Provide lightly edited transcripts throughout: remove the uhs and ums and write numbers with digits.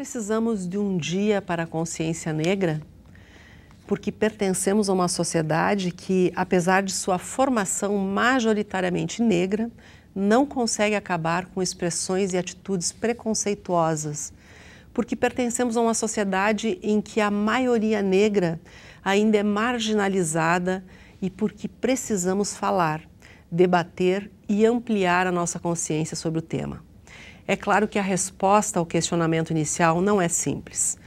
precisamos de um dia para a consciência negra? Porque pertencemos a uma sociedade que, apesar de sua formação majoritariamente negra, não consegue acabar com expressões e atitudes preconceituosas. Porque pertencemos a uma sociedade em que a maioria negra ainda é marginalizada e porque precisamos falar, debater e ampliar a nossa consciência sobre o tema. É claro que a resposta ao questionamento inicial não é simples.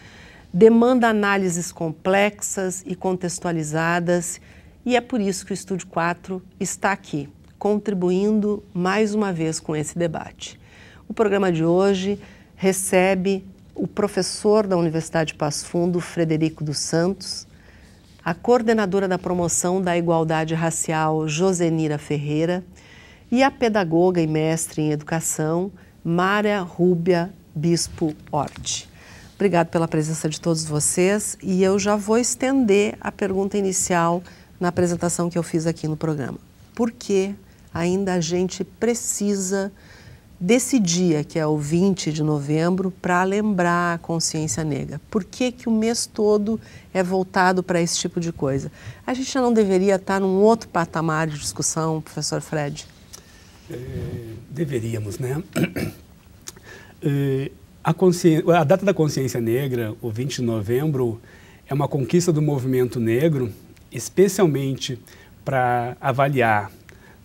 Demanda análises complexas e contextualizadas, e é por isso que o Estúdio 4 está aqui, contribuindo mais uma vez com esse debate. O programa de hoje recebe o professor da Universidade de Passo Fundo, Frederico dos Santos, a coordenadora da promoção da igualdade racial, Josenira Ferreira, e a pedagoga e mestre em educação, Mária Rúbia Bispo Hort. Obrigado pela presença de todos vocês e eu já vou estender a pergunta inicial na apresentação que eu fiz aqui no programa. Por que ainda a gente precisa desse dia, que é o 20 de novembro, para lembrar a consciência negra? Por que que o mês todo é voltado para esse tipo de coisa? A gente já não deveria estar num outro patamar de discussão, professor Fred? Deveríamos, né? A data da consciência negra, o 20 de novembro, é uma conquista do movimento negro, especialmente para avaliar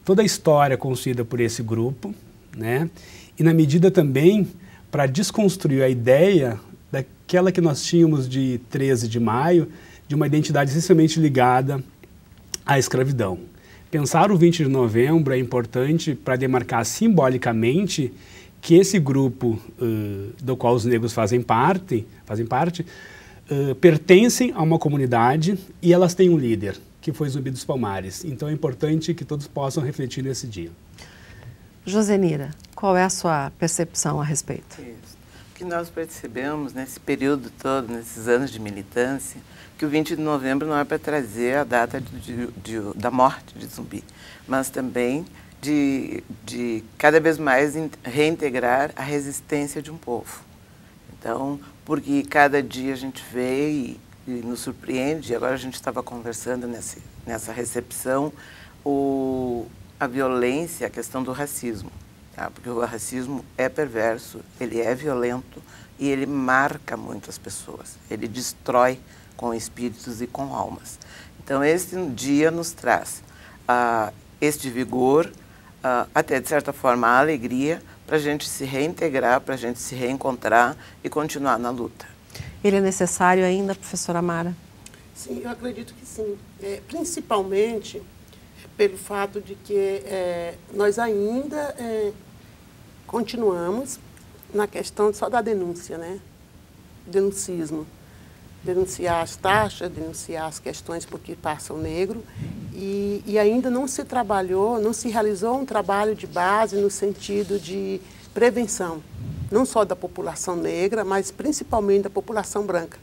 toda a história construída por esse grupo, né? E na medida também para desconstruir a ideia daquela que nós tínhamos de 13 de maio, de uma identidade essencialmente ligada à escravidão. Pensar o 20 de novembro é importante para demarcar simbolicamente que esse grupo do qual os negros fazem parte, pertencem a uma comunidade e elas têm um líder, que foi Zumbi dos Palmares. Então é importante que todos possam refletir nesse dia. Josenira, qual é a sua percepção a respeito? Isso. O que nós percebemos nesse período todo, nesses anos de militância, que o 20 de novembro não é para trazer a data da morte de Zumbi, mas também de cada vez mais reintegrar a resistência de um povo. Então, porque cada dia a gente vê e nos surpreende, e agora a gente estava conversando nessa recepção, a violência, a questão do racismo. Tá? Porque o racismo é perverso, ele é violento e ele marca muito as pessoas, ele destrói com espíritos e com almas. Então, este dia nos traz este vigor, até de certa forma a alegria, para a gente se reintegrar, para a gente se reencontrar e continuar na luta. Ele é necessário ainda, professora Mara? Sim, eu acredito que sim. Principalmente pelo fato de que nós ainda continuamos na questão só da denúncia, né? Denuncismo. Denunciar as taxas, denunciar as questões por que passa o negro e ainda não se trabalhou, não se realizou um trabalho de base no sentido de prevenção, não só da população negra, mas principalmente da população branca.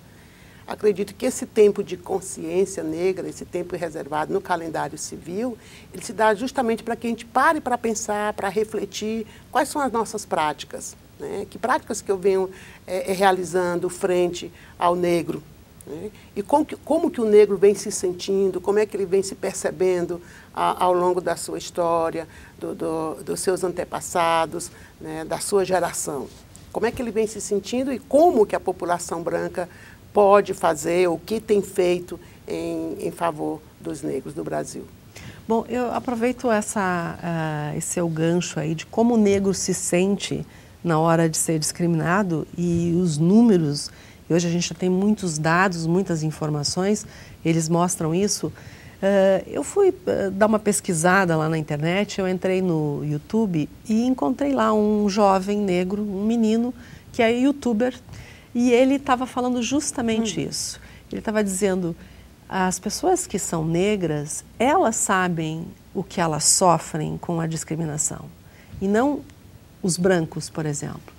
Acredito que esse tempo de consciência negra, esse tempo reservado no calendário civil, ele se dá justamente para que a gente pare para pensar, para refletir quais são as nossas práticas, né? Que práticas que eu venho realizando frente ao negro, né? E como que o negro vem se sentindo, como é que ele vem se percebendo ao longo da sua história, dos seus antepassados, né? Da sua geração. Como é que ele vem se sentindo e como que a população branca pode fazer, o que tem feito em favor dos negros do Brasil. Bom, eu aproveito esse seu gancho aí de como o negro se sente na hora de ser discriminado e os números, e hoje a gente já tem muitos dados, muitas informações, eles mostram isso. Eu fui dar uma pesquisada lá na internet, eu entrei no YouTube e encontrei lá um jovem negro, um menino, que é youtuber, e ele estava falando justamente isso. Ele estava dizendo, as pessoas que são negras, elas sabem o que elas sofrem com a discriminação, e não os brancos, por exemplo.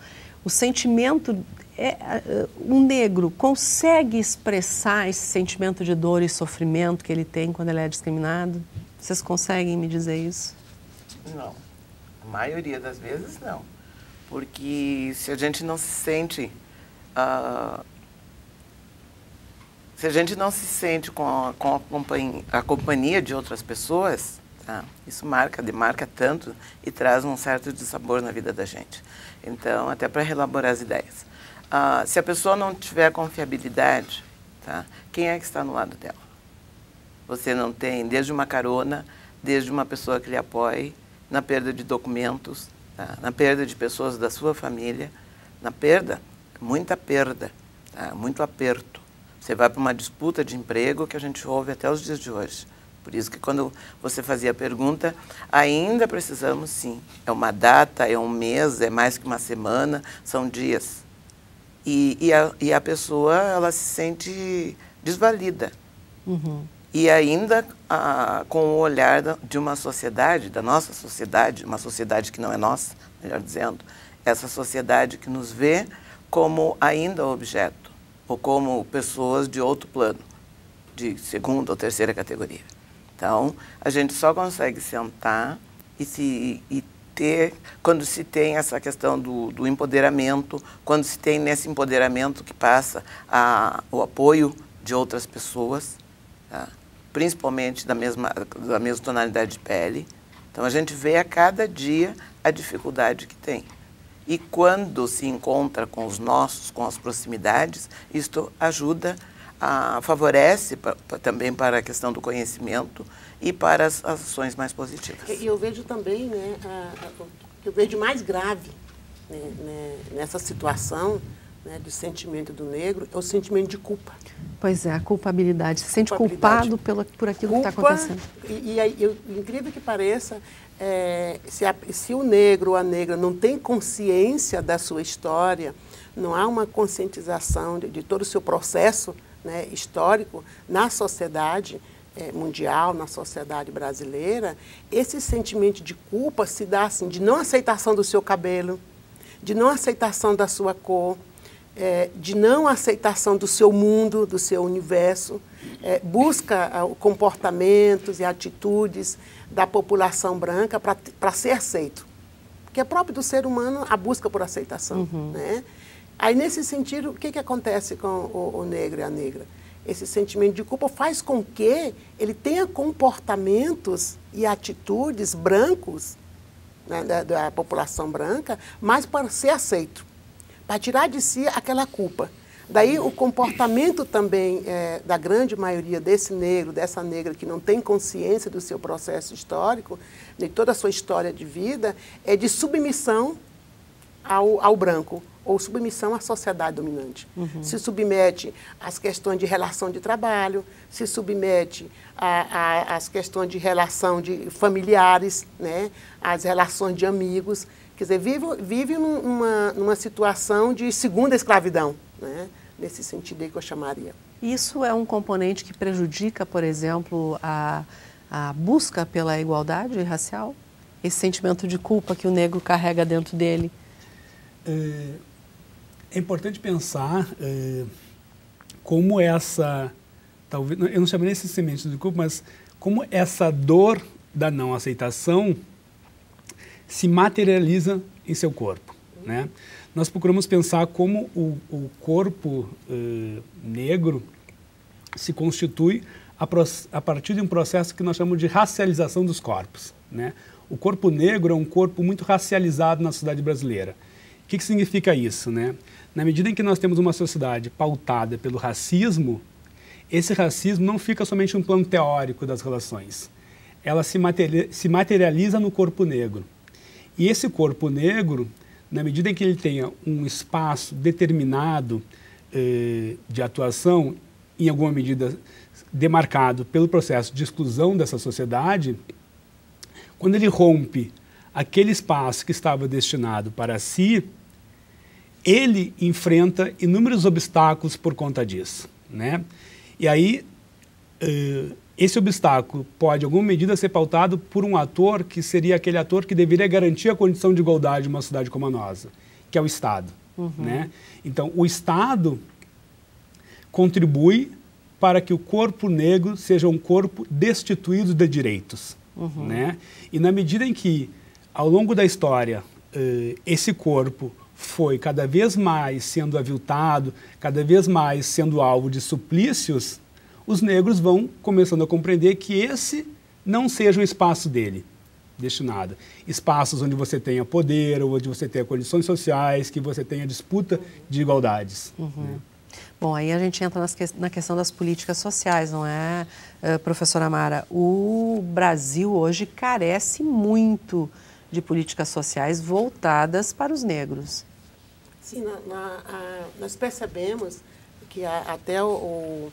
O sentimento, um negro consegue expressar esse sentimento de dor e sofrimento que ele tem quando ele é discriminado? Vocês conseguem me dizer isso? Não. A maioria das vezes não. Porque se a gente não se sente se a gente não se sente com a companhia de outras pessoas, tá? Isso demarca tanto e traz um certo dissabor na vida da gente. Então, até para reelaborar as ideias. Se a pessoa não tiver confiabilidade, tá? Quem é que está no lado dela? Você não tem desde uma carona, desde uma pessoa que lhe apoie, na perda de documentos, tá? Na perda de pessoas da sua família, na perda, muita perda, tá? Muito aperto. Você vai para uma disputa de emprego que a gente ouve até os dias de hoje. Por isso que quando você fazia a pergunta, ainda precisamos sim. É uma data, é um mês, é mais que uma semana, são dias. E a pessoa, ela se sente desvalida. Uhum. E ainda com o olhar de uma sociedade, da nossa sociedade, uma sociedade que não é nossa, melhor dizendo, essa sociedade que nos vê como ainda objeto, ou como pessoas de outro plano, de segunda ou terceira categoria. Então, a gente só consegue sentar e ter, quando se tem essa questão do empoderamento, quando se tem nesse empoderamento que passa o apoio de outras pessoas, tá? Principalmente da mesma tonalidade de pele. Então, a gente vê a cada dia a dificuldade que tem. E quando se encontra com os nossos, com as proximidades, isto ajuda, favorece também para a questão do conhecimento e para as ações mais positivas. E eu vejo também, né, eu vejo mais grave, né, nessa situação, né, de sentimento do negro, é o sentimento de culpa. Pois é, a culpabilidade. Se sente culpado por aquilo que está acontecendo. E incrível que pareça, se o negro ou a negra não tem consciência da sua história, não há uma conscientização de todo o seu processo, né, histórico na sociedade mundial, na sociedade brasileira, esse sentimento de culpa se dá assim, de não aceitação do seu cabelo, de não aceitação da sua cor, de não aceitação do seu mundo, do seu universo, busca comportamentos e atitudes da população branca para ser aceito. Porque é próprio do ser humano a busca por aceitação. Uhum. Né? Aí, nesse sentido, o que acontece com o negro e a negra? Esse sentimento de culpa faz com que ele tenha comportamentos e atitudes brancos, né, da população branca, mas para ser aceito, para tirar de si aquela culpa. Daí o comportamento também da grande maioria desse negro, dessa negra que não tem consciência do seu processo histórico, de toda a sua história de vida, é de submissão ao branco, ou submissão à sociedade dominante. Uhum. Se submete às questões de relação de trabalho, se submete às questões de relação de familiares, né, às relações de amigos. Quer dizer, vive numa situação de segunda escravidão, né, nesse sentido aí que eu chamaria. Isso é um componente que prejudica, por exemplo, a busca pela igualdade racial? Esse sentimento de culpa que o negro carrega dentro dele? É importante pensar como essa, talvez, eu não chamaria esse sentimento de culpa, mas como essa dor da não aceitação se materializa em seu corpo, né? Nós procuramos pensar como o corpo negro se constitui a partir de um processo que nós chamamos de racialização dos corpos, né? O corpo negro é um corpo muito racializado na sociedade brasileira. O que significa isso, né? Na medida em que nós temos uma sociedade pautada pelo racismo, esse racismo não fica somente no plano teórico das relações. Ela se materializa no corpo negro. E esse corpo negro, na medida em que ele tenha um espaço determinado de atuação, em alguma medida demarcado pelo processo de exclusão dessa sociedade, quando ele rompe aquele espaço que estava destinado para si, ele enfrenta inúmeros obstáculos por conta disso, né? E aí, esse obstáculo pode, em alguma medida, ser pautado por um ator que seria aquele ator que deveria garantir a condição de igualdade de uma cidade como a nossa, que é o Estado. Uhum. Né? Então, o Estado contribui para que o corpo negro seja um corpo destituído de direitos. Uhum. Né? E na medida em que, ao longo da história, esse corpo foi cada vez mais sendo aviltado, cada vez mais sendo alvo de suplícios, os negros vão começando a compreender que esse não seja o espaço dele, destinado. Espaços onde você tenha poder, onde você tenha condições sociais, que você tenha disputa de igualdades. Né? Bom, aí a gente entra na questão das políticas sociais, não é, professora Mara? O Brasil hoje carece muito de políticas sociais voltadas para os negros. Sim, nós percebemos que até o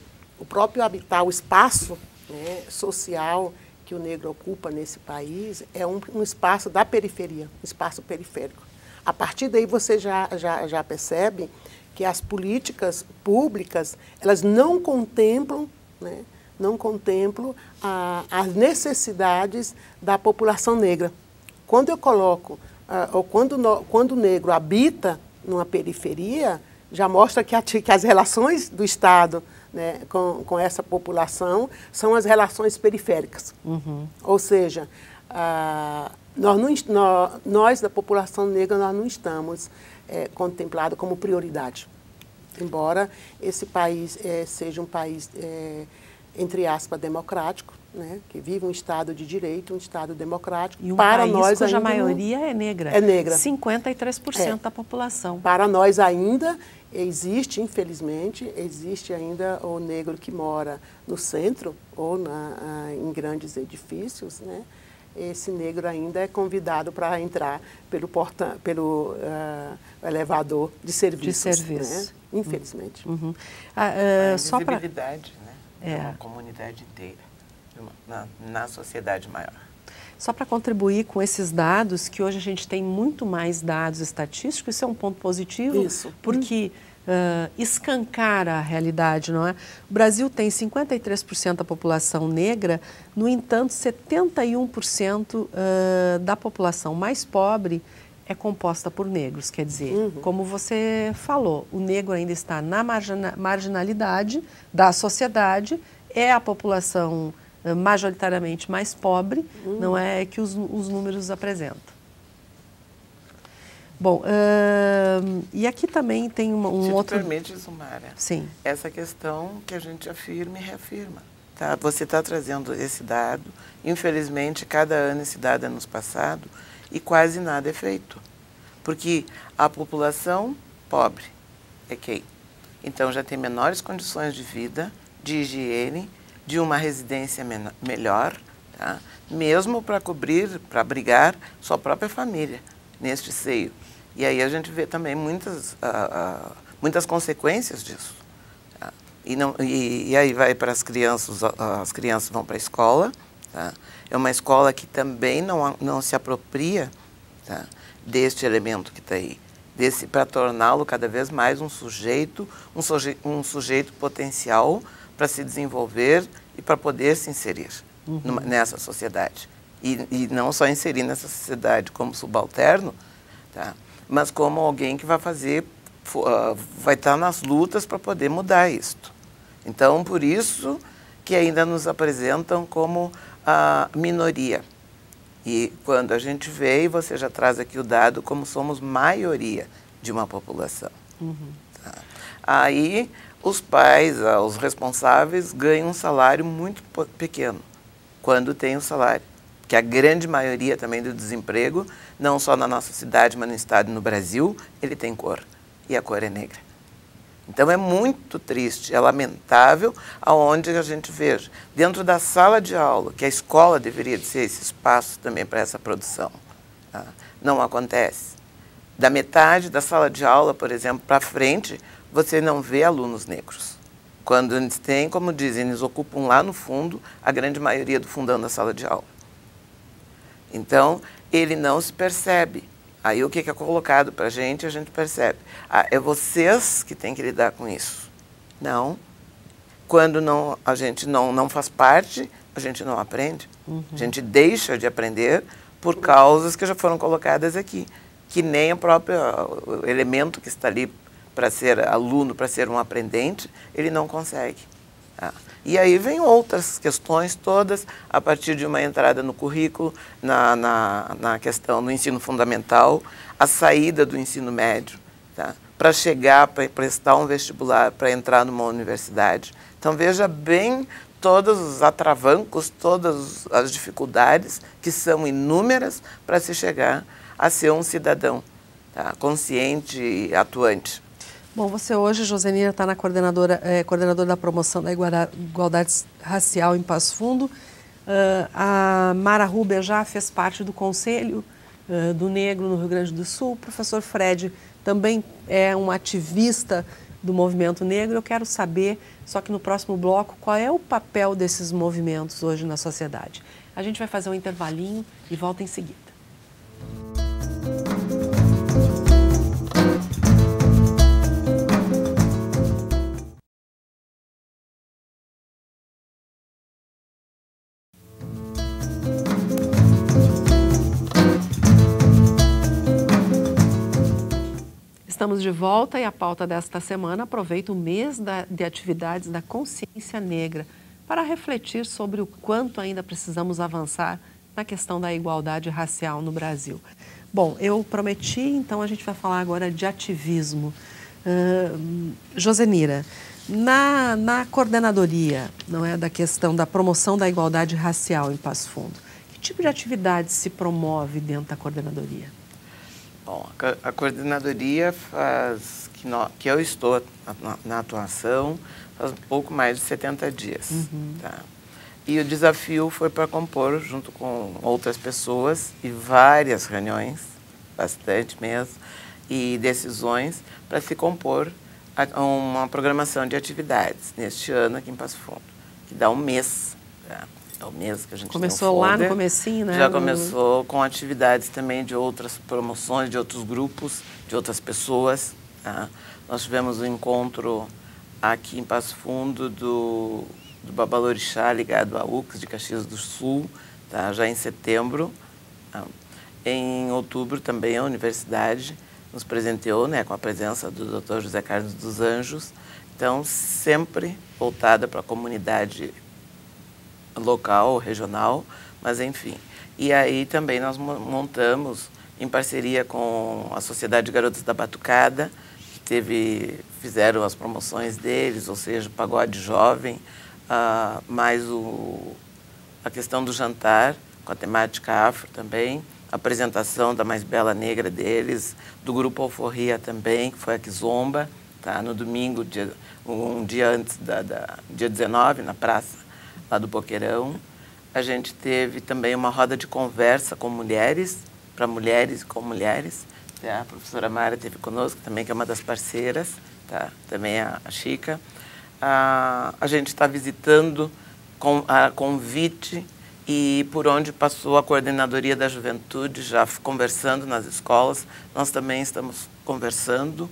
próprio habitat, o espaço, né, social que o negro ocupa nesse país é um espaço da periferia, um espaço periférico. A partir daí você já percebe que as políticas públicas, elas não contemplam, né, as necessidades da população negra. Quando eu coloco, ou quando o negro habita numa periferia, já mostra que as relações do Estado, né, com essa população são as relações periféricas. Ou seja, nós da população negra, nós não estamos contemplados como prioridade. Embora esse país seja um país, entre aspas, democrático, né, que vive um Estado de direito, um Estado democrático. E um para país nós cuja ainda maioria é negra. É negra. 53% da população. Para nós ainda existe, infelizmente, existe ainda o negro que mora no centro ou em grandes edifícios, né? Esse negro ainda é convidado para entrar pelo elevador de serviços. Né? Infelizmente. A invisibilidade, né? De uma comunidade inteira, na sociedade maior. Só para contribuir com esses dados, que hoje a gente tem muito mais dados estatísticos, isso é um ponto positivo, porque escancara a realidade, não é? O Brasil tem 53% da população negra, no entanto, 71% da população mais pobre é composta por negros. Quer dizer, como você falou, o negro ainda está na marginalidade da sociedade, é a população majoritariamente mais pobre, não é que os números apresentam. Bom, e aqui também tem um outro... Se permite, Zumara, sim, essa questão que a gente afirma e reafirma. Tá? Você está trazendo esse dado, infelizmente, cada ano esse dado é nos passado e quase nada é feito. Porque a população pobre é quem? Então já tem menores condições de vida, de higiene, de uma residência melhor, tá? Mesmo para cobrir, para abrigar sua própria família neste seio. E aí a gente vê também muitas consequências disso. Tá? E aí vai para as crianças vão para a escola. Tá? É uma escola que também não se apropria, tá, deste elemento que está aí, para torná-lo cada vez mais um sujeito potencial para se desenvolver e para poder se inserir nessa sociedade. E não só inserir nessa sociedade como subalterno, tá? Mas como alguém que vai estar nas lutas para poder mudar isto. Então, por isso que ainda nos apresentam como a minoria. E quando a gente vê, e você já traz aqui o dado, como somos maioria de uma população. Tá? Aí, os pais, os responsáveis, ganham um salário muito pequeno, quando tem o salário. Que a grande maioria também do desemprego, não só na nossa cidade, mas no estado e no Brasil, ele tem cor. E a cor é negra. Então é muito triste, é lamentável aonde a gente veja, dentro da sala de aula, que a escola deveria ser esse espaço também para essa produção. Tá? Não acontece. Da metade da sala de aula, por exemplo, para frente, você não vê alunos negros. Quando eles têm, como dizem, eles ocupam lá no fundo a grande maioria do fundão da sala de aula. Então, ele não se percebe. Aí o que é colocado para a gente percebe. É vocês que têm que lidar com isso. Não. Quando a gente não faz parte, a gente não aprende. A gente deixa de aprender por causas que já foram colocadas aqui. Que nem o próprio elemento que está ali para ser aluno, para ser um aprendente, ele não consegue. E aí vem outras questões todas, a partir de uma entrada no currículo, na questão do ensino fundamental, a saída do ensino médio, tá? Para chegar, para prestar um vestibular, para entrar numa universidade. Então, veja bem todos os atravancos, todas as dificuldades, que são inúmeras, para se chegar a ser um cidadão, tá? Consciente e atuante. Bom, você hoje, Josenira, está na coordenadora da promoção da igualdade racial em Passo Fundo. A Mara Rubia já fez parte do Conselho do Negro no Rio Grande do Sul. O professor Fred também é um ativista do movimento negro. Eu quero saber, só que no próximo bloco, qual é o papel desses movimentos hoje na sociedade. A gente vai fazer um intervalinho e volta em seguida. Estamos de volta e a pauta desta semana aproveita o mês de atividades da consciência negra para refletir sobre o quanto ainda precisamos avançar na questão da igualdade racial no Brasil. Bom, eu prometi, então a gente vai falar agora de ativismo. Josenira, na coordenadoria, não é, da questão da promoção da igualdade racial em Passo Fundo, que tipo de atividade se promove dentro da coordenadoria? Bom, a coordenadoria faz, que eu estou na atuação, faz um pouco mais de 70 dias. Tá? E o desafio foi para compor, junto com outras pessoas, e várias reuniões, bastante mesmo, e decisões, para se compor uma programação de atividades neste ano aqui em Passo Fundo, que dá um mês. Tá? É o mês que a gente começou lá no comecinho, né? Já começou com atividades também de outras promoções, de outros grupos, de outras pessoas. Tá? Nós tivemos um encontro aqui em Passo Fundo do Babalorixá, ligado à UCS de Caxias do Sul, tá? Já em setembro. Tá? Em outubro também a universidade nos presenteou, né, com a presença do Dr. José Carlos dos Anjos. Então, sempre voltada para a comunidade local, regional, mas enfim. E aí também nós montamos, em parceria com a Sociedade de Garotas da Batucada, que fizeram as promoções deles, ou seja, o pagode jovem, mais a questão do jantar, com a temática afro também, a apresentação da mais bela negra deles, do grupo Alforria também, que foi a Kizomba, tá? No domingo, um dia antes, dia 19, na praça lá do Boqueirão. A gente teve também uma roda de conversa com mulheres, para mulheres e com mulheres. Tá? A professora Mara esteve conosco também, que é uma das parceiras, tá? Também a Chica. A gente está visitando a convite e por onde passou a Coordenadoria da Juventude, já conversando nas escolas. Nós também estamos conversando.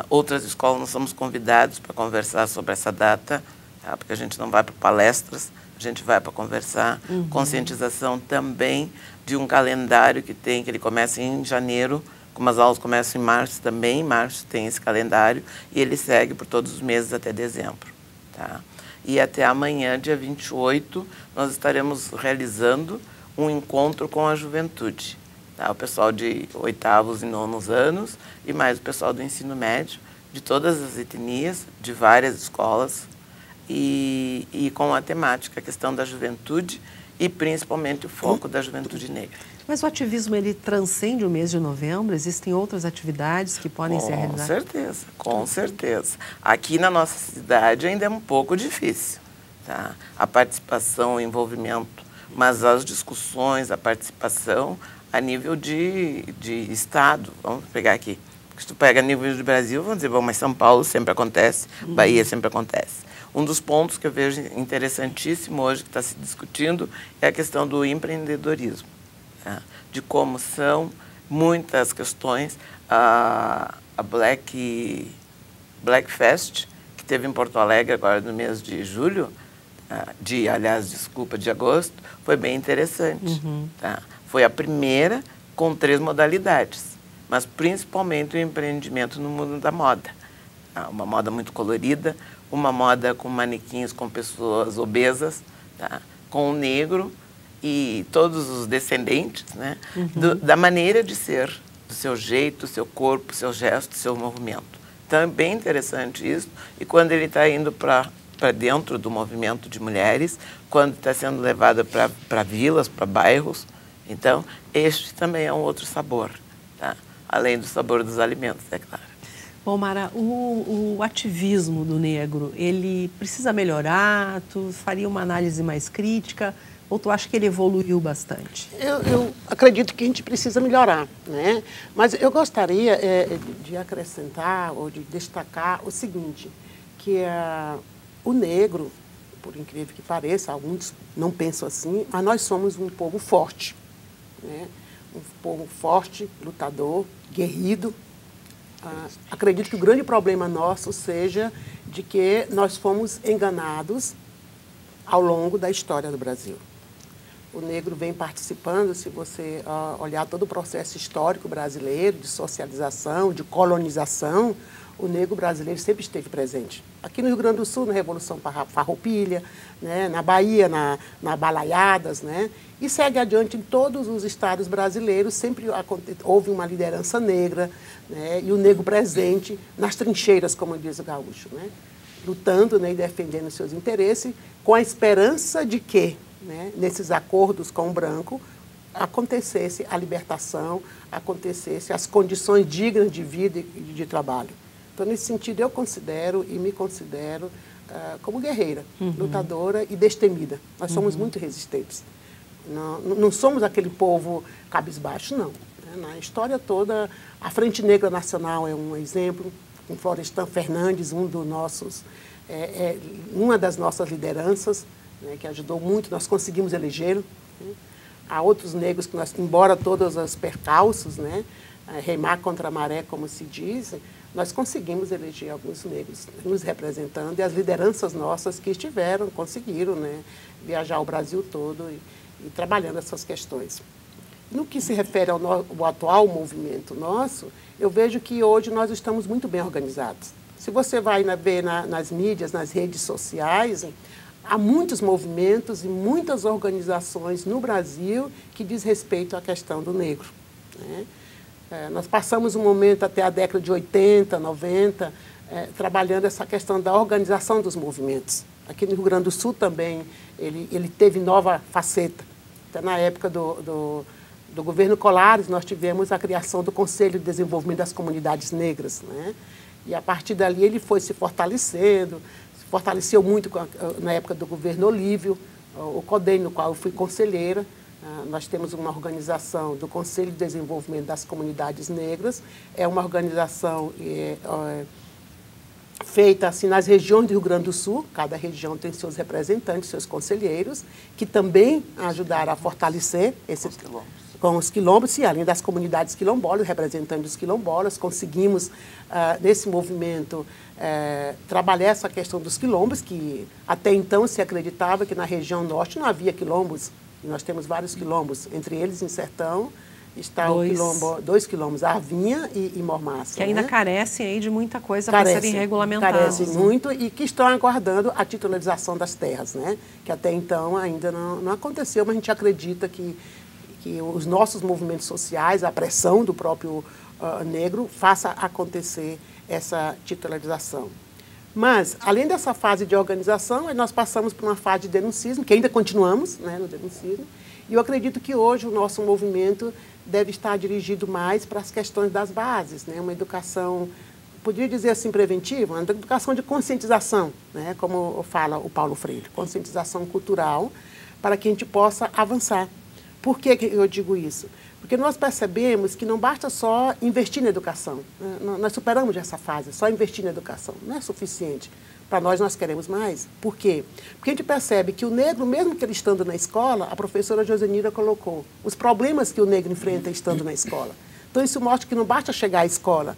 Outras escolas nós somos convidados para conversar sobre essa data, tá? Porque a gente não vai para palestras, a gente vai para conversar. Conscientização também de um calendário que ele começa em janeiro, como as aulas começam em março também, em março tem esse calendário, e ele segue por todos os meses até dezembro. Tá? E até amanhã, dia 28, nós estaremos realizando um encontro com a juventude. Tá? O pessoal de 8º e 9º anos e mais o pessoal do ensino médio, de todas as etnias, de várias escolas, e com a temática, a questão da juventude e principalmente o foco da juventude negra. Mas o ativismo, ele transcende o mês de novembro? Existem outras atividades que podem ser realizadas? Com certeza, com certeza. Aqui na nossa cidade ainda é um pouco difícil, tá? A participação, o envolvimento, mas as discussões, a participação a nível de Estado. Vamos pegar aqui. Porque se tu pega a nível de Brasil, vamos dizer, bom, mas São Paulo sempre acontece, Bahia sempre acontece. Um dos pontos que eu vejo interessantíssimo hoje que está se discutindo é a questão do empreendedorismo. De como são muitas questões. A Black Fest, que teve em Porto Alegre agora no mês de julho, de agosto, foi bem interessante. Tá? Foi a primeira com 3 modalidades, mas principalmente o empreendimento no mundo da moda. Uma moda muito colorida, uma moda com manequins, com pessoas obesas, tá? Com o negro e todos os descendentes, né? Da maneira de ser, do seu jeito, do seu corpo, do seu gesto, do seu movimento. Então é bem interessante isso. E quando ele está indo para dentro do movimento de mulheres, quando está sendo levado para vilas, para bairros, então este também é um outro sabor, tá? Além do sabor dos alimentos, é claro. Bom, Mara, o ativismo do negro, ele precisa melhorar? Tu faria uma análise mais crítica ou tu acha que ele evoluiu bastante? Eu acredito que a gente precisa melhorar, né? Mas eu gostaria de acrescentar ou de destacar o seguinte, que o negro, por incrível que pareça, alguns não pensam assim, mas nós somos um povo forte, né? Um povo forte, lutador, guerrido. Acredito que o grande problema nosso seja de que nós fomos enganados ao longo da história do Brasil. O negro vem participando, se você olhar todo o processo histórico brasileiro, de socialização, de colonização, o negro brasileiro sempre esteve presente. Aqui no Rio Grande do Sul, na Revolução Farroupilha, né, na Bahia, na Balaiadas, né, e segue adiante em todos os estados brasileiros, sempre houve uma liderança negra, né, e o negro presente nas trincheiras, como diz o gaúcho, né, lutando, né, e defendendo seus interesses, com a esperança de que, né, nesses acordos com o branco, acontecesse a libertação, acontecesse as condições dignas de vida e de trabalho. Então, nesse sentido, eu considero e me considero como guerreira, lutadora e destemida. Nós somos muito resistentes. Não somos aquele povo cabisbaixo, não. Na história toda, a Frente Negra Nacional é um exemplo, com Florestan Fernandes, uma das nossas lideranças, né, que ajudou muito, nós conseguimos elegê-lo. Né? Há outros negros que nós, embora todos os percalços, né, remar contra a maré, como se diz, nós conseguimos eleger alguns negros nos representando e as lideranças nossas que conseguiram, né, viajar o Brasil todo e trabalhando essas questões. No que se refere ao atual movimento nosso, eu vejo que hoje nós estamos muito bem organizados. Se você vai ver nas mídias, nas redes sociais, há muitos movimentos e muitas organizações no Brasil que diz respeito à questão do negro, né? Nós passamos um momento até a década de 80, 90, trabalhando essa questão da organização dos movimentos. Aqui no Rio Grande do Sul também ele teve nova faceta. Até na época do governo Colares, nós tivemos a criação do Conselho de Desenvolvimento das Comunidades Negras, né? E a partir dali ele foi se fortalecendo, se fortaleceu muito na época do governo Olívio, o CODEM, no qual eu fui conselheira. Nós temos uma organização do Conselho de Desenvolvimento das Comunidades Negras, é uma organização feita assim, nas regiões do Rio Grande do Sul, cada região tem seus representantes, seus conselheiros, que também ajudaram a fortalecer com os quilombos, sim, além das comunidades quilombolas, representantes dos quilombolas, conseguimos, nesse movimento, trabalhar essa questão dos quilombos, que até então se acreditava que na região norte não havia quilombos. Nós temos vários quilombos, entre eles em Sertão está dois quilombos, Arvinha e Mormaço. Que ainda, né, carecem aí de muita coisa para serem regulamentados. Carecem muito e que estão aguardando a titularização das terras, né? Que até então ainda não aconteceu, mas a gente acredita que os nossos movimentos sociais, a pressão do próprio negro, faça acontecer essa titularização. Mas, além dessa fase de organização, nós passamos por uma fase de denuncismo, que ainda continuamos, né, no denuncismo, e eu acredito que hoje o nosso movimento deve estar dirigido mais para as questões das bases, né, uma educação, poderia dizer assim, preventiva, uma educação de conscientização, né, como fala o Paulo Freire, conscientização cultural, para que a gente possa avançar. Por que eu digo isso? Porque nós percebemos que não basta só investir na educação. Né? Nós superamos essa fase, só investir na educação. Não é suficiente. Para nós queremos mais. Por quê? Porque a gente percebe que o negro, mesmo que ele estando na escola, a professora Josenira colocou os problemas que o negro enfrenta estando na escola. Então, isso mostra que não basta chegar à escola.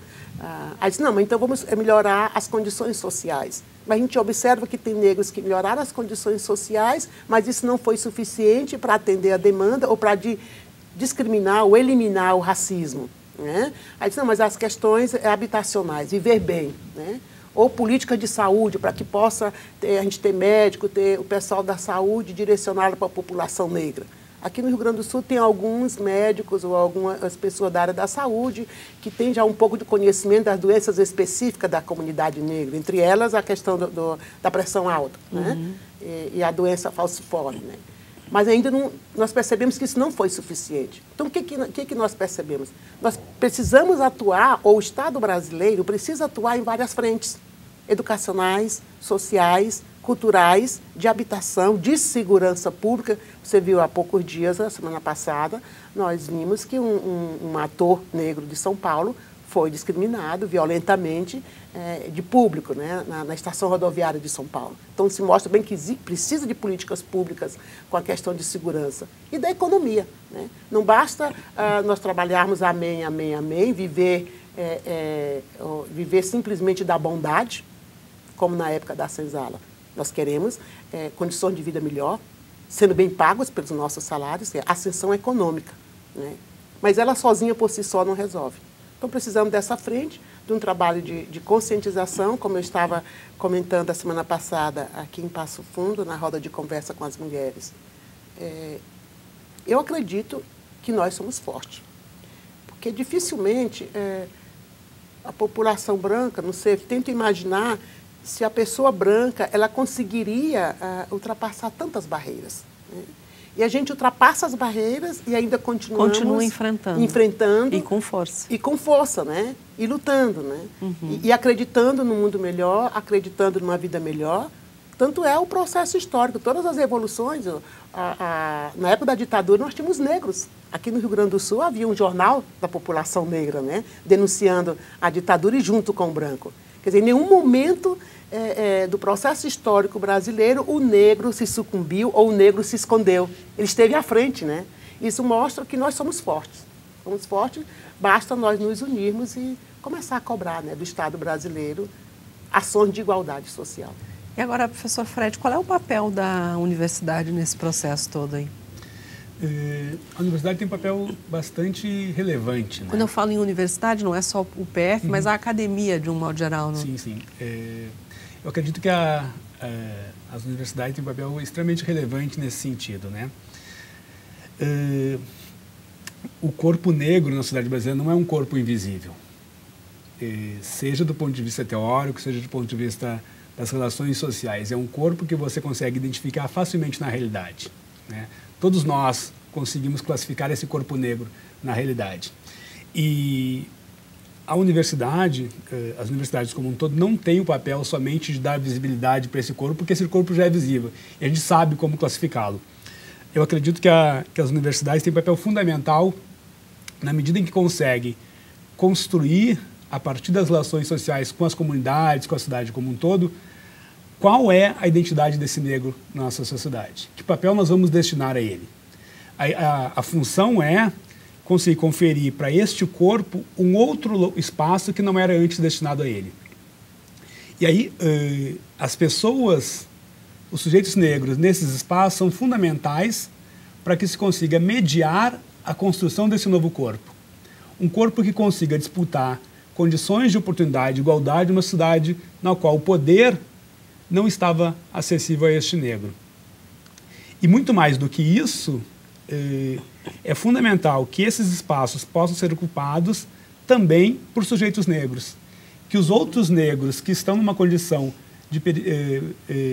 Aí diz, não, mas então vamos melhorar as condições sociais. Mas a gente observa que tem negros que melhoraram as condições sociais, mas isso não foi suficiente para atender a demanda ou para discriminar ou eliminar o racismo. Né? Aí diz, não, mas as questões habitacionais, viver bem. Né? ou política de saúde, para que possa a gente ter médico, ter o pessoal da saúde direcionado para a população negra. Aqui no Rio Grande do Sul tem alguns médicos ou algumas pessoas da área da saúde que têm já um pouco de conhecimento das doenças específicas da comunidade negra, entre elas a questão da pressão alta, né? E a doença falciforme, né? Mas ainda não, nós percebemos que isso não foi suficiente. Então, o que nós percebemos? Nós precisamos atuar, ou o Estado brasileiro precisa atuar em várias frentes, educacionais, sociais, culturais, de habitação, de segurança pública. Você viu há poucos dias, a semana passada, nós vimos que um ator negro de São Paulo foi discriminado violentamente de público, né, na estação rodoviária de São Paulo. Então, se mostra bem que precisa de políticas públicas com a questão de segurança e da economia, né? Não basta nós trabalharmos amém, amém, amém, viver simplesmente da bondade, como na época da senzala. Nós queremos condições de vida melhor, sendo bem pagos pelos nossos salários, ascensão econômica, né? Mas ela sozinha por si só não resolve. Então, precisamos dessa frente, de um trabalho de conscientização, como eu estava comentando a semana passada aqui em Passo Fundo, na roda de conversa com as mulheres. Eu acredito que nós somos fortes, porque dificilmente a população branca, não sei, tento imaginar se a pessoa branca ela conseguiria ultrapassar tantas barreiras, né? E a gente ultrapassa as barreiras e ainda continua enfrentando. E com força. E com força, né? E lutando, né? E acreditando no mundo melhor, acreditando numa vida melhor. Tanto é o processo histórico. Todas as revoluções, na época da ditadura, nós tínhamos negros. Aqui no Rio Grande do Sul havia um jornal da população negra, né? Denunciando a ditadura e junto com o branco. Quer dizer, em nenhum momento do processo histórico brasileiro o negro se sucumbiu ou o negro se escondeu. Ele esteve à frente, né? Isso mostra que nós somos fortes. Somos fortes, basta nós nos unirmos e começar a cobrar, né, do Estado brasileiro ações de igualdade social. E agora, professor Fred, qual é o papel da universidade nesse processo todo aí? A universidade tem um papel bastante relevante, né? Quando eu falo em universidade, não é só o PF, mas a academia, de um modo geral, não? Sim, sim. Eu acredito que as universidades têm um papel extremamente relevante nesse sentido, né? O corpo negro na sociedade brasileira não é um corpo invisível. Seja do ponto de vista teórico, seja do ponto de vista das relações sociais. É um corpo que você consegue identificar facilmente na realidade, né? Todos nós conseguimos classificar esse corpo negro na realidade. E a universidade, as universidades como um todo, não têm o papel somente de dar visibilidade para esse corpo, porque esse corpo já é visível e a gente sabe como classificá-lo. Eu acredito que as universidades têm um papel fundamental na medida em que conseguem construir, a partir das relações sociais com as comunidades, com a cidade como um todo, qual é a identidade desse negro na nossa sociedade? Que papel nós vamos destinar a ele? A função é conseguir conferir para este corpo um outro espaço que não era antes destinado a ele. E aí, as pessoas, os sujeitos negros nesses espaços são fundamentais para que se consiga mediar a construção desse novo corpo. Um corpo que consiga disputar condições de oportunidade, de igualdade numa sociedade na qual o poder não estava acessível a este negro. E muito mais do que isso, é fundamental que esses espaços possam ser ocupados também por sujeitos negros. Que os outros negros que estão numa condição de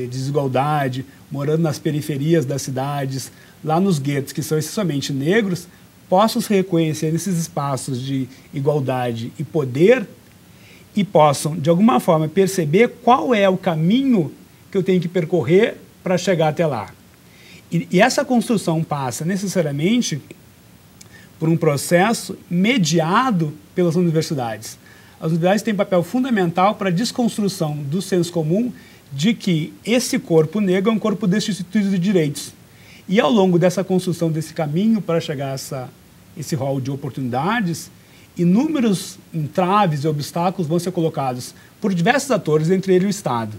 desigualdade, morando nas periferias das cidades, lá nos guetos, que são essencialmente negros, possam se reconhecer nesses espaços de igualdade e poder e possam, de alguma forma, perceber qual é o caminho que eu tenho que percorrer para chegar até lá. E essa construção passa necessariamente por um processo mediado pelas universidades. As universidades têm um papel fundamental para a desconstrução do senso comum de que esse corpo negro é um corpo destituído de direitos. E ao longo dessa construção desse caminho para chegar a esse rol de oportunidades, inúmeros entraves e obstáculos vão ser colocados por diversos atores, entre eles o Estado.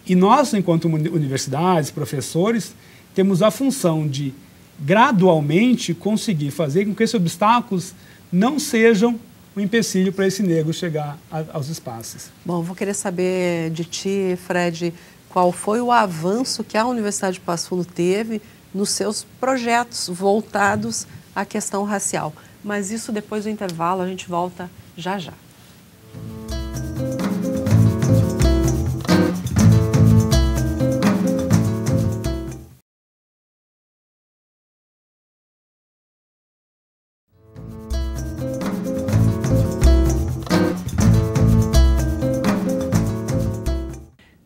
E nós, enquanto universidades, professores, temos a função de gradualmente conseguir fazer com que esses obstáculos não sejam um empecilho para esse negro chegar aos espaços. Bom, vou querer saber de ti, Fred, qual foi o avanço que a Universidade de Passo Fundo teve nos seus projetos voltados à questão racial. Mas isso depois do intervalo, a gente volta já já.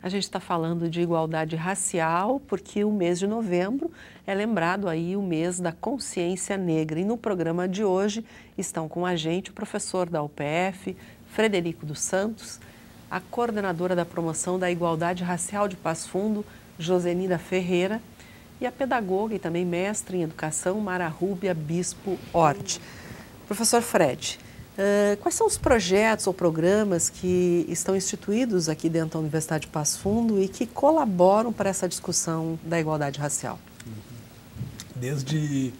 A gente está falando de igualdade racial porque o mês de novembro é lembrado aí o mês da consciência negra. E no programa de hoje estão com a gente o professor da UPF, Frederico dos Santos, a coordenadora da promoção da igualdade racial de Passo Fundo, Josenira Ferreira, e a pedagoga e também mestre em educação, Mara Rúbia Bispo Hort. Professor Fred, quais são os projetos ou programas que estão instituídos aqui dentro da Universidade de Passo Fundo e que colaboram para essa discussão da igualdade racial? Desde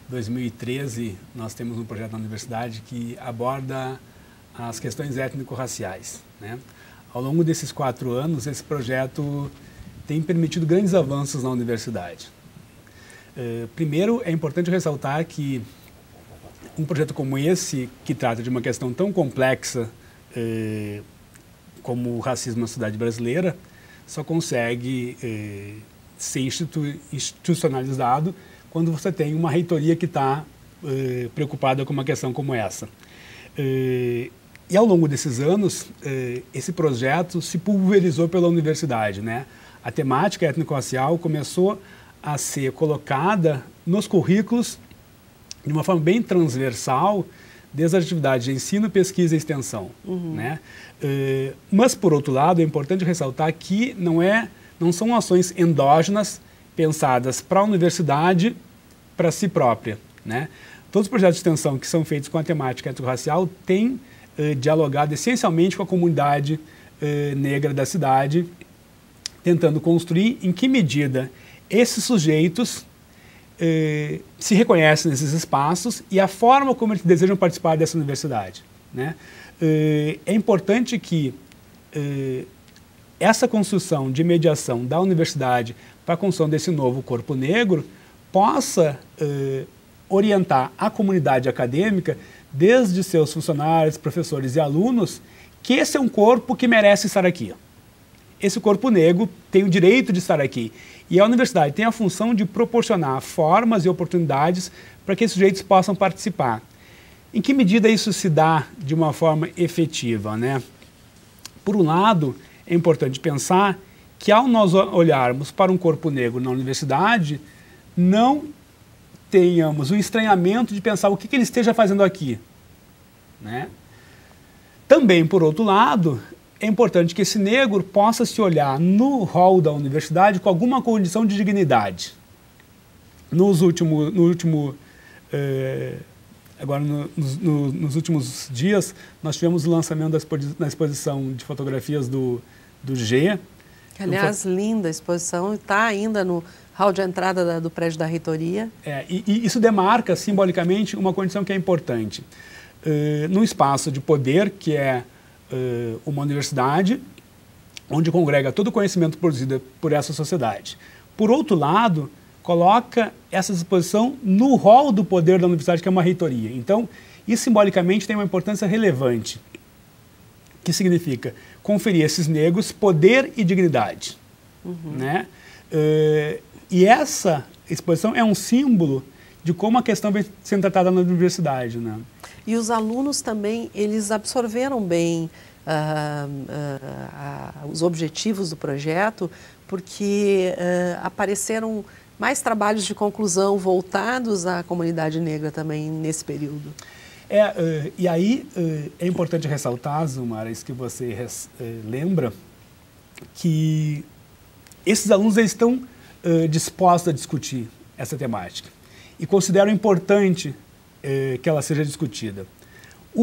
2013, nós temos um projeto na universidade que aborda as questões étnico-raciais, né? Ao longo desses 4 anos, esse projeto tem permitido grandes avanços na universidade. Primeiro, é importante ressaltar que um projeto como esse, que trata de uma questão tão complexa como o racismo na sociedade brasileira, só consegue ser institucionalizado quando você tem uma reitoria que está preocupada com uma questão como essa. E ao longo desses anos, esse projeto se pulverizou pela universidade, né? A temática étnico-racial começou a ser colocada nos currículos de uma forma bem transversal, desde as atividades de ensino, pesquisa e extensão. Né? Mas, por outro lado, é importante ressaltar que não são ações endógenas pensadas para a universidade, para si própria. Né? Todos os projetos de extensão que são feitos com a temática étnico-racial têm dialogado essencialmente com a comunidade negra da cidade, tentando construir em que medida esses sujeitos se reconhecem nesses espaços e a forma como eles desejam participar dessa universidade. Né? É importante que essa construção de mediação da universidade para a construção desse novo corpo negro possa orientar a comunidade acadêmica, desde seus funcionários, professores e alunos, que esse é um corpo que merece estar aqui. Esse corpo negro tem o direito de estar aqui. E a universidade tem a função de proporcionar formas e oportunidades para que esses sujeitos possam participar. Em que medida isso se dá de uma forma efetiva, né? Por um lado, é importante pensar que ao nós olharmos para um corpo negro na universidade, não tenhamos o estranhamento de pensar o que ele esteja fazendo aqui, né? Também, por outro lado, é importante que esse negro possa se olhar no hall da universidade com alguma condição de dignidade. Nos últimos dias, nós tivemos o lançamento da exposição de fotografias do G. Aliás, linda a exposição, está ainda no hall de entrada do prédio da reitoria. E isso demarca, simbolicamente, uma condição que é importante. Num espaço de poder, que é uma universidade, onde congrega todo o conhecimento produzido por essa sociedade. Por outro lado, coloca essa exposição no hall do poder da universidade, que é uma reitoria. Então, isso simbolicamente tem uma importância relevante, que significa conferir a esses negros poder e dignidade. Né? E essa exposição é um símbolo de como a questão vem sendo tratada na universidade. Né? E os alunos também, eles absorveram bem os objetivos do projeto, porque apareceram mais trabalhos de conclusão voltados à comunidade negra também nesse período. E aí é importante ressaltar, Zumara, isso que você lembra, que esses alunos eles estão dispostos a discutir essa temática e consideram importante que ela seja discutida.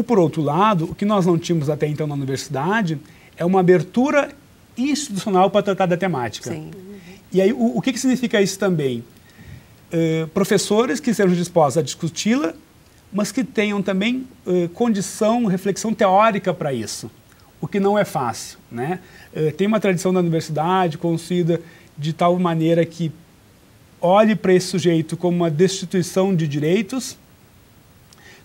Por outro lado, o que nós não tínhamos até então na universidade é uma abertura institucional para tratar da temática. Sim. E aí, o que significa isso também? Professores que estejam dispostos a discuti-la, mas que tenham também condição, reflexão teórica para isso, o que não é fácil, né? Tem uma tradição da universidade construída de tal maneira que olhe para esse sujeito como uma destituição de direitos.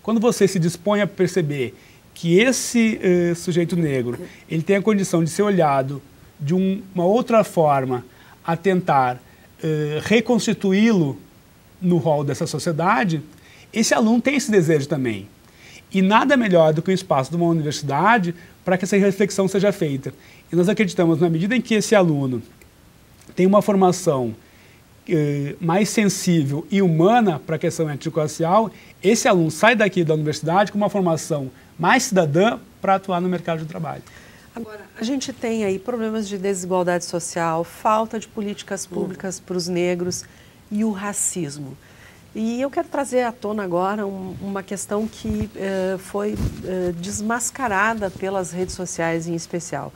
Quando você se dispõe a perceber que esse sujeito negro ele tem a condição de ser olhado de uma outra forma a tentar reconstituí-lo no rol dessa sociedade, esse aluno tem esse desejo também. E nada melhor do que o espaço de uma universidade para que essa reflexão seja feita. E nós acreditamos, na medida em que esse aluno tem uma formação mais sensível e humana para a questão étnico-racial, esse aluno sai daqui da universidade com uma formação mais cidadã para atuar no mercado de trabalho. Agora, a gente tem aí problemas de desigualdade social, falta de políticas públicas para os negros e o racismo. E eu quero trazer à tona agora uma questão que foi desmascarada pelas redes sociais em especial.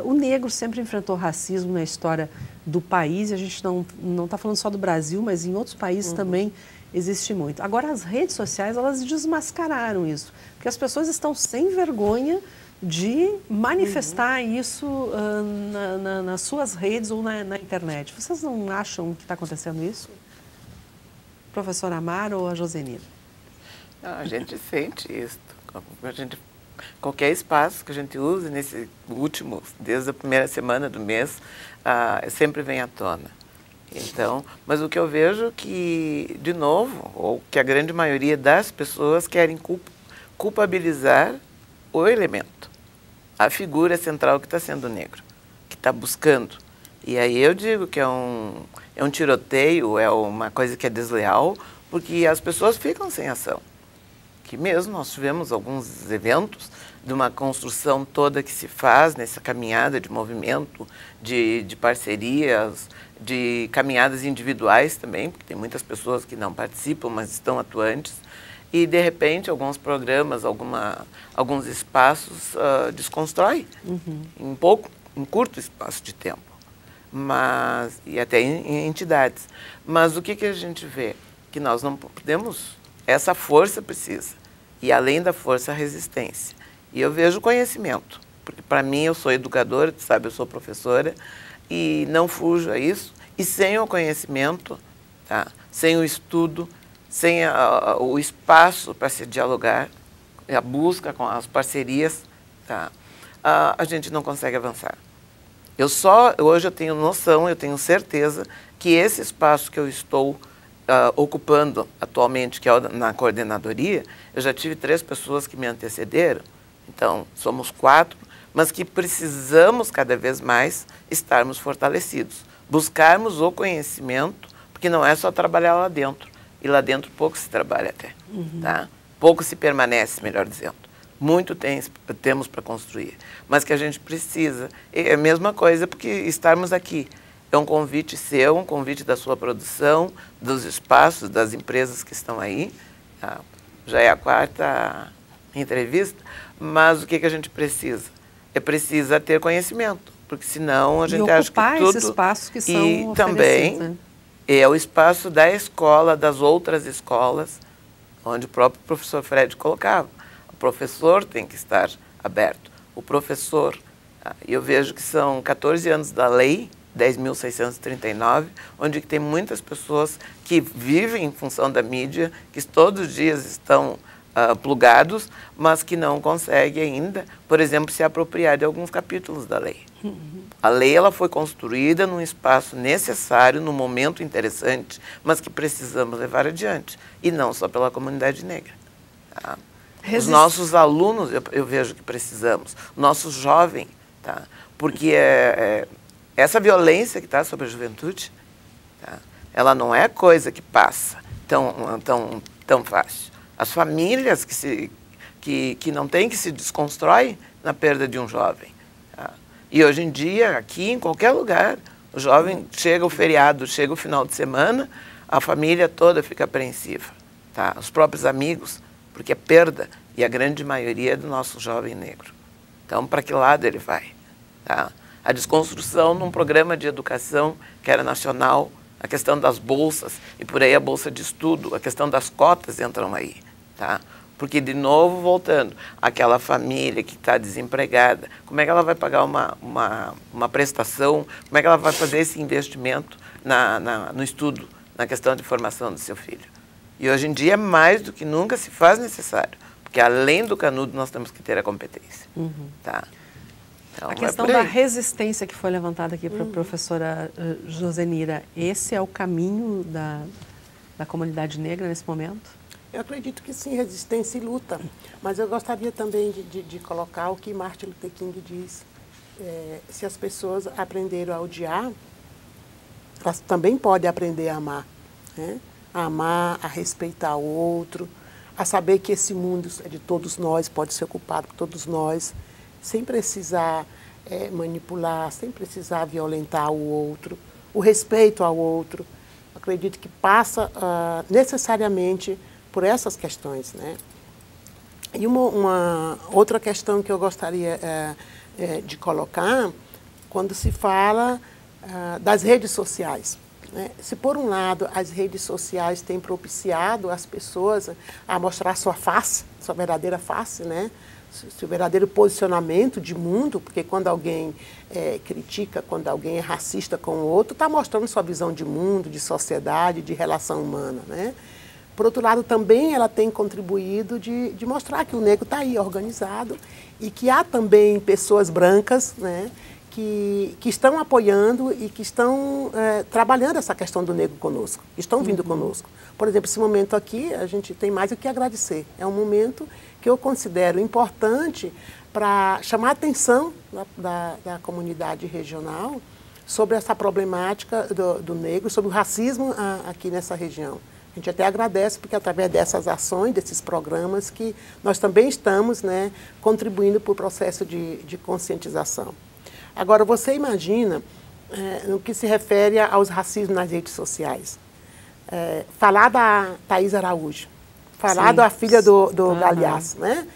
O negro sempre enfrentou racismo na história do país, a gente não está falando só do Brasil, mas em outros países também existe muito. Agora, as redes sociais, elas desmascararam isso, porque as pessoas estão sem vergonha de manifestar isso nas suas redes ou na internet. Vocês não acham que está acontecendo isso? Professora Amaro ou a Josenina? Não, a gente sente isso. Qualquer espaço que a gente use nesse último, desde a primeira semana do mês, sempre vem à tona. Então, mas o que eu vejo que, de novo, ou que a grande maioria das pessoas querem culpabilizar o elemento, a figura central que está sendo negro, que está buscando. E aí eu digo que é um tiroteio, é uma coisa que é desleal, porque as pessoas ficam sem ação. Que mesmo nós tivemos alguns eventos de uma construção toda que se faz nessa caminhada de movimento, de parcerias, de caminhadas individuais também, porque tem muitas pessoas que não participam, mas estão atuantes, e de repente alguns programas, alguns espaços desconstrói em curto espaço de tempo, e até em entidades. Mas o que a gente vê? Que nós não podemos, essa força precisa, e além da força, a resistência. E eu vejo conhecimento, porque para mim eu sou educadora, tu sabe, eu sou professora, e não fujo a isso, e sem o conhecimento, tá? Sem o estudo, sem o espaço para se dialogar, a busca com as parcerias, tá? A gente não consegue avançar. Hoje eu tenho noção, eu tenho certeza que esse espaço que eu estou ocupando atualmente, que é na coordenadoria, eu já tive 3 pessoas que me antecederam, então somos 4, mas que precisamos cada vez mais estarmos fortalecidos, buscarmos o conhecimento, porque não é só trabalhar lá dentro, e lá dentro pouco se trabalha até, tá? Pouco se permanece, melhor dizendo. Muito temos para construir, mas que a gente precisa. É a mesma coisa porque estarmos aqui. É um convite seu, um convite da sua produção, dos espaços, das empresas que estão aí. Já é a 4ª entrevista, mas o que a gente precisa? Precisa ter conhecimento, porque senão a gente acha que tudo... esses espaços que são e também, né? É o espaço da escola, das outras escolas, onde o próprio professor Fred colocava. O professor tem que estar aberto. O professor, eu vejo que são 14 anos da lei, 10.639, onde tem muitas pessoas que vivem em função da mídia, que todos os dias estão plugados, mas que não conseguem ainda, por exemplo, se apropriar de alguns capítulos da lei. A lei ela foi construída num espaço necessário, num momento interessante, mas que precisamos levar adiante, e não só pela comunidade negra. Tá? Os nossos alunos, eu vejo que precisamos, nossos jovens, tá? Porque essa violência que está sobre a juventude, tá? Ela não é coisa que passa tão fácil. As famílias que não têm, que se desconstroem na perda de um jovem. Tá? E hoje em dia, aqui, em qualquer lugar, o jovem chega o feriado, chega o final de semana, a família toda fica apreensiva. Tá? Os próprios amigos, porque é perda, e a grande maioria é do nosso jovem negro. Então, para que lado ele vai? Tá? A desconstrução num programa de educação que era nacional, a questão das bolsas, e por aí a bolsa de estudo, a questão das cotas entram aí. tá? Porque, de novo, voltando, aquela família que está desempregada, como é que ela vai pagar uma prestação, como é que ela vai fazer esse investimento no estudo, na questão de formação do seu filho? E hoje em dia, mais do que nunca, se faz necessário, porque além do canudo, nós temos que ter a competência. Tá? Então, a questão da resistência que foi levantada aqui para a professora Josenira, esse é o caminho da comunidade negra nesse momento? Eu acredito que sim, resistência e luta. Mas eu gostaria também de colocar o que Martin Luther King diz. Se as pessoas aprenderam a odiar, elas também podem aprender a amar. Né? A amar, a respeitar o outro, a saber que esse mundo é de todos nós, pode ser ocupado por todos nós, sem precisar manipular, sem precisar violentar o outro. O respeito ao outro, acredito que passa necessariamente por essas questões, né? E uma outra questão que eu gostaria de colocar, quando se fala das redes sociais, né? Se, por um lado, as redes sociais têm propiciado as pessoas a mostrar sua face, sua verdadeira face, né? Seu verdadeiro posicionamento de mundo, porque quando alguém critica, quando alguém é racista com o outro, está mostrando sua visão de mundo, de sociedade, de relação humana, né? Por outro lado, também ela tem contribuído de mostrar que o negro está aí organizado e que há também pessoas brancas, né, que estão apoiando e que estão trabalhando essa questão do negro conosco, estão vindo conosco. Por exemplo, esse momento aqui, a gente tem mais o que agradecer. É um momento que eu considero importante para chamar a atenção da comunidade regional sobre essa problemática do negro, sobre o racismo aqui nessa região. A gente até agradece porque através dessas ações, desses programas, que nós também estamos, né, contribuindo para o processo de conscientização. Agora, você imagina, no que se refere aos racismos nas redes sociais, falar da Thaís Araújo, falar da filha do Galhaço, né?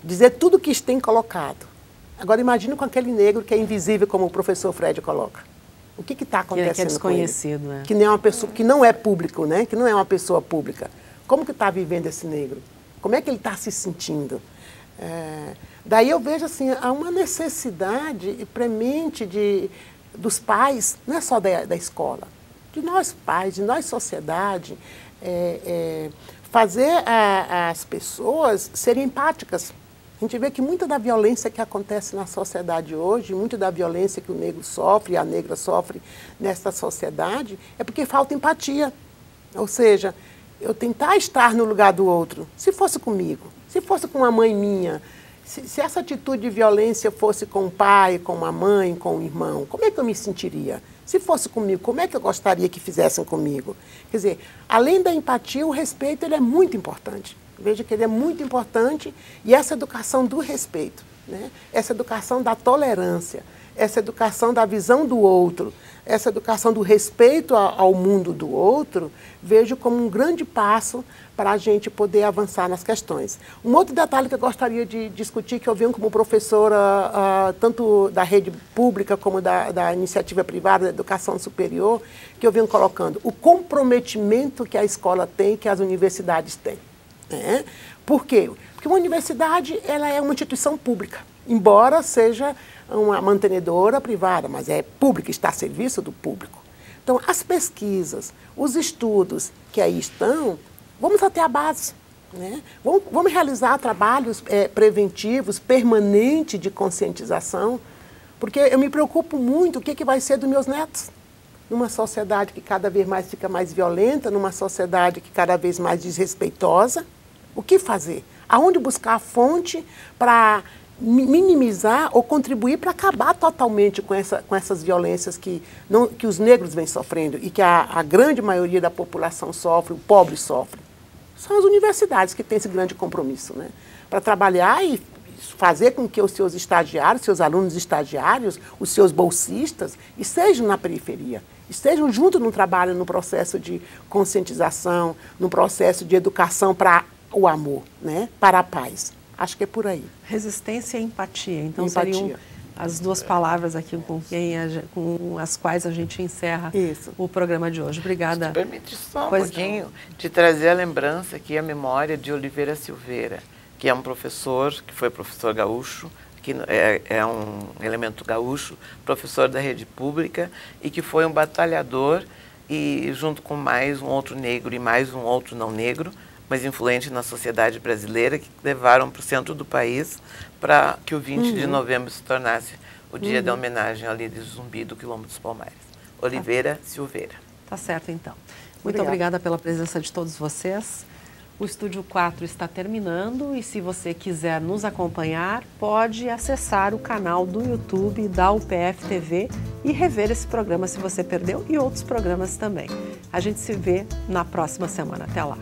Dizer tudo o que isso tem colocado. Agora, imagina com aquele negro que é invisível, como o professor Fred coloca. O que está acontecendo que é desconhecido, com ele? Que nem uma pessoa, que não é público, né? Que não é uma pessoa pública. Como que está vivendo esse negro? Como é que ele está se sentindo? Daí eu vejo assim, há uma necessidade premente dos pais, não é só da escola, de nós pais, de nós sociedade, fazer as pessoas serem empáticas. A gente vê que muita da violência que acontece na sociedade hoje, muita da violência que o negro sofre, a negra sofre nessa sociedade, é porque falta empatia. Ou seja, eu tentar estar no lugar do outro. Se fosse comigo, se fosse com uma mãe minha, se essa atitude de violência fosse com o pai, com uma mãe, com um irmão, como é que eu me sentiria? Se fosse comigo, como é que eu gostaria que fizessem comigo? Quer dizer, além da empatia, o respeito ele é muito importante. Veja que ele é muito importante e essa educação do respeito, né? Essa educação da tolerância, essa educação da visão do outro, essa educação do respeito ao mundo do outro, vejo como um grande passo para a gente poder avançar nas questões. Um outro detalhe que eu gostaria de discutir, que eu venho como professora tanto da rede pública como da iniciativa privada, da educação superior, que eu venho colocando, o comprometimento que a escola tem, que as universidades têm. Por quê? Porque uma universidade ela é uma instituição pública, embora seja uma mantenedora privada, mas é pública, está a serviço do público. Então, as pesquisas, os estudos que aí estão, vamos até a base. Né? Vamos realizar trabalhos preventivos, permanentes de conscientização, porque eu me preocupo muito o que vai ser dos meus netos. Numa sociedade que cada vez mais fica mais violenta, numa sociedade que cada vez mais desrespeitosa, o que fazer? Aonde buscar a fonte para minimizar ou contribuir para acabar totalmente com essas violências que os negros vêm sofrendo e que a grande maioria da população sofre, o pobre sofre? São as universidades que têm esse grande compromisso, né? Para trabalhar e fazer com que os seus estagiários, seus alunos estagiários, os seus bolsistas, estejam na periferia, estejam juntos no trabalho, no processo de conscientização, no processo de educação para o amor, né? Para a paz. Acho que é por aí. Resistência e empatia. Então, empatia. seriam as duas palavras aqui com as quais a gente encerra o programa de hoje. Obrigada. Se permite só um pouquinho de trazer a lembrança aqui, a memória de Oliveira Silveira, que é um professor, que foi professor gaúcho, que é um elemento gaúcho, professor da rede pública e que foi um batalhador e junto com mais um outro negro e mais um outro não negro, mas influente na sociedade brasileira, que levaram para o centro do país para que o 20 de novembro se tornasse o dia da homenagem ao líder Zumbi do Quilombo dos Palmares. Oliveira Silveira. Tá certo, então. Muito obrigada pela presença de todos vocês. O Estúdio 4 está terminando e se você quiser nos acompanhar, pode acessar o canal do YouTube da UPF TV e rever esse programa se você perdeu e outros programas também. A gente se vê na próxima semana. Até lá.